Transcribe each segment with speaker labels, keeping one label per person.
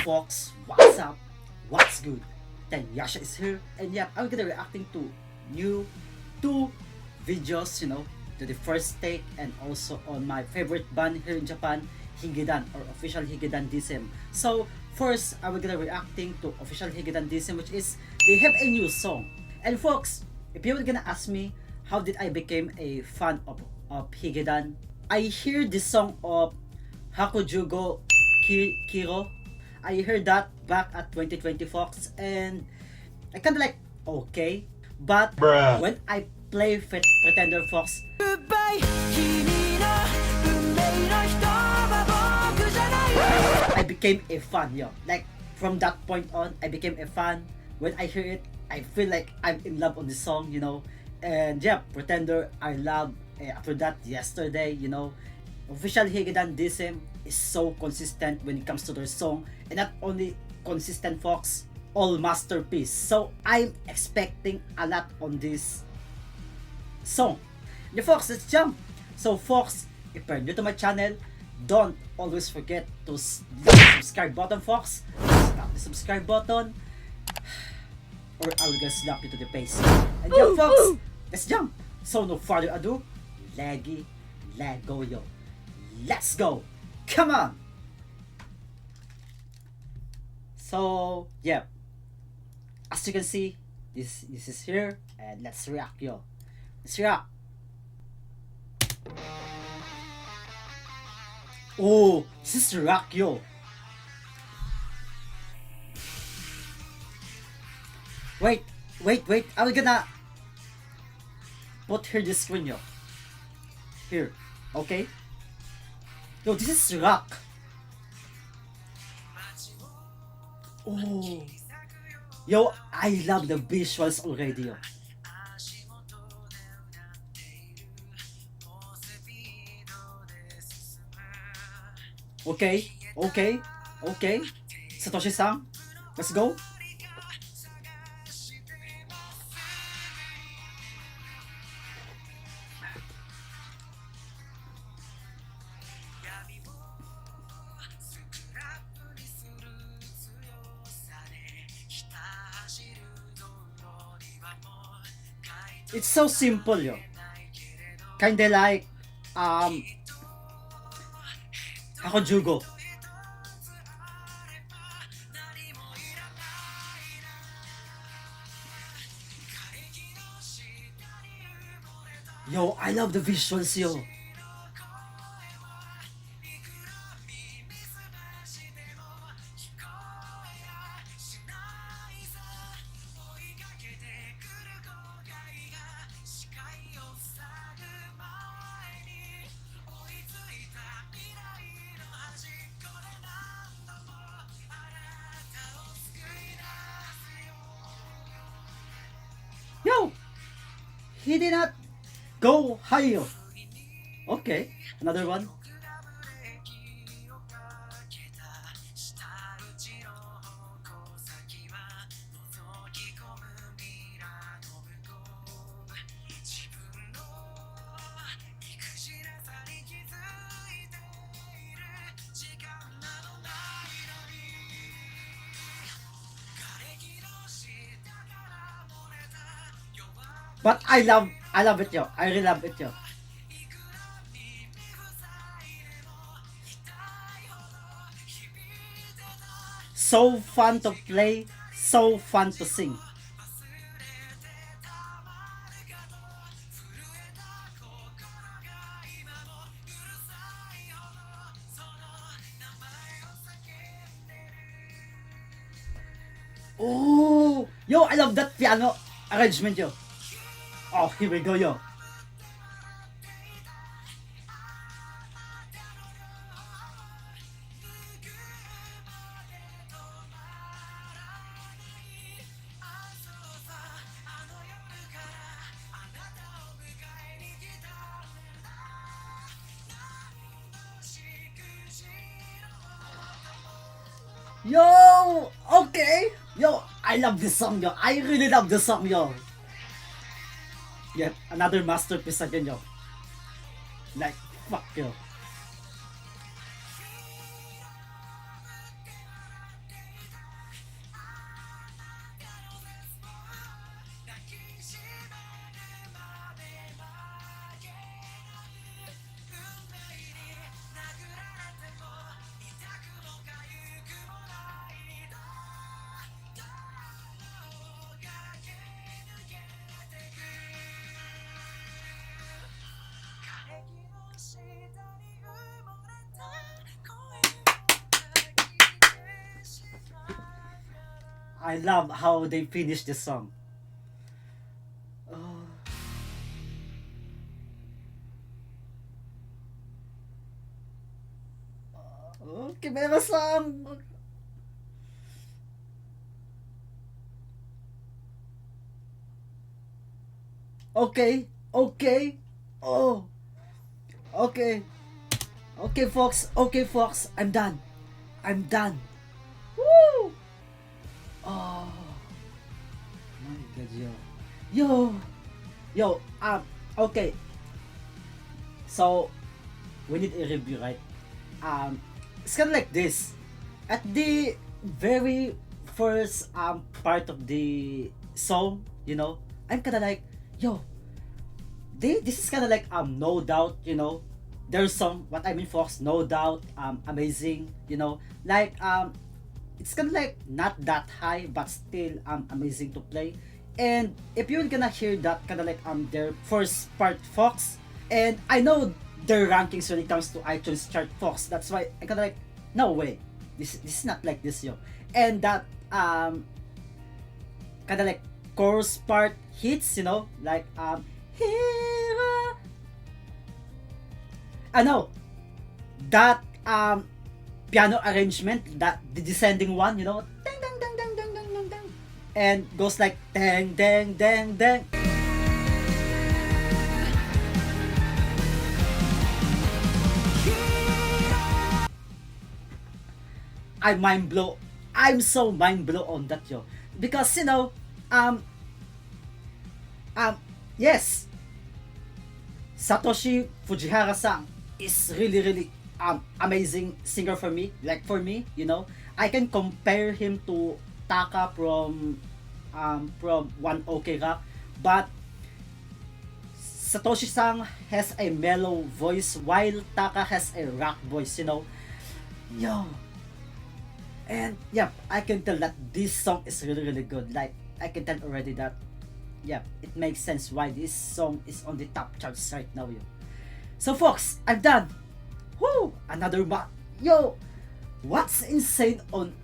Speaker 1: folks, what's up? What's good? Then Yasha is here, and yeah, I'm gonna reacting to new two videos, to the first take and also on my favorite band here in Japan, Higedan or Official Higedan dism. So first, I will gonna reacting to Official Higedan dism, which is they have a new song. And folks, if you were gonna ask me how did I become a fan of Higedan, I hear this song of Hakujugo Kiro. I heard that back at 2020 Fox, and I kinda like okay, but when I play Pretender Fox, I became a fan, yo. Like from that point on, I became a fan. When I hear it, I feel like I'm in love on the song, And yeah, Pretender, I love. After that, yesterday, Official Higedan dism is so consistent when it comes to their song, and not only consistent, Fox, all masterpiece. So I'm expecting a lot on this song. The Fox, let's jump. So Fox, if you're new to my channel, don't always forget to hit the subscribe button, Fox. Slap the subscribe button, or I will just slap you to the face. And yeah, Fox, let's jump. So no further ado, laggy, lag go, yo. Let's go. Come on. So yeah, as you can see, this is here, and let's react, yo. Let's react. Oh, this is rock, yo. Wait. I'm gonna put here the screen, yo. Here, okay. Yo, this is rock. Oh, yo, I love the visuals already, yo. Okay. Satoshi-san, let's go. It's so simple, yo. Kinda like Hakujugo. Yo, I love the visuals, yo. Yo, he did not go higher. Okay, another one. But I love it, yo. I really love it, yo. So fun to play, so fun to sing. Oh, yo, I love that piano arrangement, yo. Oh, here we go, yo. Yo, okay. Yo, I love this song, yo. I really love this song, yo. Yeah, another masterpiece again, yo. Like, fuck, yo. I love how they finish the song. Oh. Okay, meron song. Okay, okay. Oh, okay. Okay, folks. Okay, folks. I'm done. I'm done. Woo! Oh, my God, yo. Yo. Yo, okay. So, we need a review, right? It's kind of like this. At the very first part of the song, you know, I'm kind of like, yo, this is kind of like No Doubt, you know, their song. What I mean, folks, No Doubt, amazing, you know, like it's kind of like not that high, but still amazing to play. And if you're gonna hear that kind of like their first part, folks, and I know their rankings when it comes to iTunes chart, folks. That's why I kind of like, no way, this is not like this, yo. And that kind of like chorus part hits, you know, like here I know that piano arrangement, that the descending one, you know, dang dang dang dang dang dang dang dang, and goes like dang dang dang dang. I mind blow. I'm so mind blow on that, yo, because you know, um, yes, Satoshi Fujihara-san is really amazing singer for me. Like for me, you know, I can compare him to Taka from One OK Rock, but Satoshi-san has a mellow voice while Taka has a rock voice, you know. Yo. And yeah, I can tell that this song is really good. Like I can tell already that yeah, it makes sense why this song is on the top charts right now, yo. So folks, I'm done. Woo! Another yo, what's insane on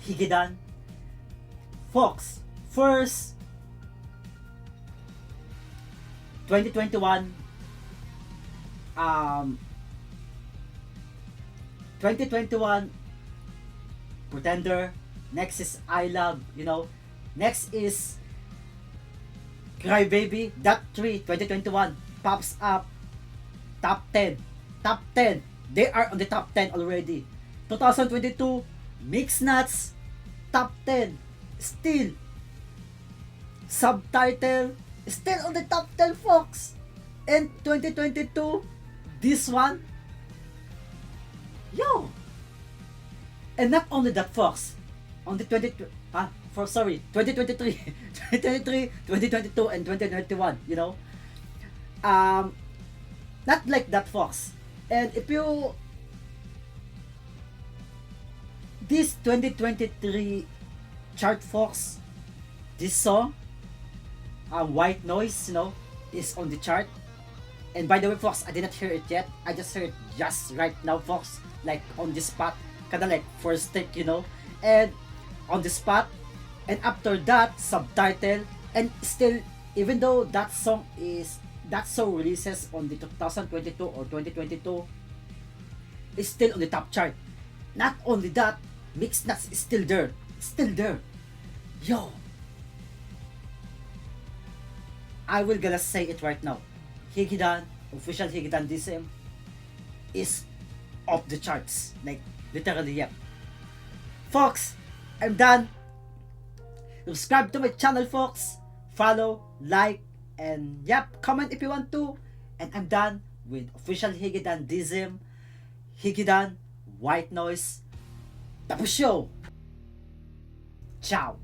Speaker 1: Higedan? Folks, first 2021 2021 Pretender, next is I Love, you know, next is Cry Baby. That 3 2021 pops up top 10. Top 10. They are on the top 10 already. 2022 Mix Nuts top 10. Still Subtitle still on the top 10, folks. And 2022 this one, yo. And not only that, folks, on the 2023, 2023, 2022, and 2021, you know, not like that, folks. And if you, this 2023 chart, folks, this song, White Noise, you know, is on the chart. And by the way, folks, I did not hear it yet. I just heard it just right now, folks, like on the spot. Kinda like first take, you know, and on the spot. And after that, Subtitle. And still, even though that song releases on the 2022 or 2022, is still on the top chart. Not only that, Mixed Nuts is still there. Yo, I will gonna say it right now. Higedan, Official Higgidan dism is off the charts. Like literally, yep. Folks, I'm done. Subscribe to my channel, folks. Follow, like, and yep, comment if you want to. And I'm done with Official Higgidan dism, Higgidan, White Noise. Tapos show. Ciao.